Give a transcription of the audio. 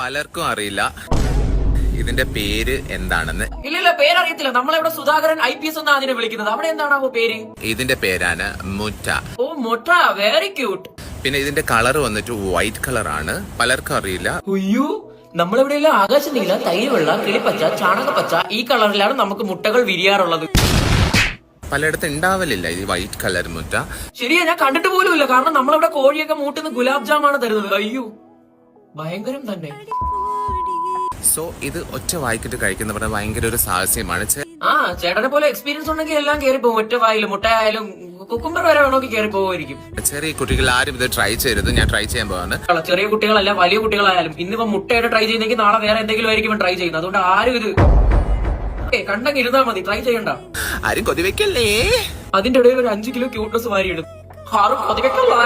പലർക്കും അറിയില്ല ഇതിന്റെ പേര് എന്താണെന്ന്. ഇല്ല പേരറിയത്തില്ല. നമ്മളെവിടെ സുധാകരൻ IPS എന്നാ അതിനെ വിളിക്കുന്നത്. അവിടെ എന്താണാവോ പേര്? ഇതിന്റെ പേരാണ് മുറ്റ. ഓ മുട്ട, വെരി ക്യൂട്ട്. പിന്നെ ഇതിന്റെ കളർ വന്നിട്ട് വൈറ്റ് കളറാണ്. പലർക്കും അറിയില്ല. അയ്യോ, നമ്മളെവിടെയെല്ലാം ആകാശനീല, തൈരുവെള്ള, കിളിപ്പച്ച, ചാണകപ്പച്ച ഈ കളറിലാണ് നമുക്ക് മുട്ടകൾ വിരിയാറുള്ളത്. പലയിടത്തും ഉണ്ടാവലില്ല ഈ വൈറ്റ് കളർ മുറ്റ. ശരിയാ, ഞാൻ കണ്ടിട്ട് പോലും ഇല്ല. കാരണം നമ്മളവിടെ കോഴിയൊക്കെ മൂട്ടുന്ന ഗുലാബ് ജാമാണ് തരുന്നത്. അയ്യോ, ഭയങ്കരം തന്നെ. സോ ഇത് ഒറ്റ വായിക്കിട്ട് കഴിക്കുന്ന പറഞ്ഞാൽ ഭയങ്കര ഒരു സാഹസ്യമാണ്. ആ ചേട്ടനെ പോലെ എക്സ്പീരിയൻസ് ഉണ്ടെങ്കിൽ എല്ലാം കയറി പോകും. ഒറ്റ വായിലും മുട്ടയായാലും കുക്കുംബർ വരെ വേണമെങ്കിൽ കയറി പോകുമായിരിക്കും. ചെറിയ കുട്ടികൾ ആരും ഇത് ട്രൈ ചെയ്യരുത്. ഞാൻ ട്രൈ ചെയ്യാൻ പോവാണ്. ചെറിയ കുട്ടികളല്ല, വലിയ കുട്ടികളായാലും ഇന്നിപ്പോ മുട്ടയുടെ ട്രൈ ചെയ്യുന്നെങ്കിൽ നാളെ വേറെ എന്തെങ്കിലും ആയിരിക്കും ട്രൈ ചെയ്യുന്നത്. അതുകൊണ്ട് ആരും ഇത് കണ്ടെങ്കിൽ ഇരുന്നാ മതി, ട്രൈ ചെയ്യണ്ട. ആരും കൊതിവെക്കല്ലേ. അതിന്റെ ഇടയിൽ ഒരു 5 കിലോ ക്യൂട്ട്നസ് വാരിയിടും. ആരും കൊതിവെക്കല്ല.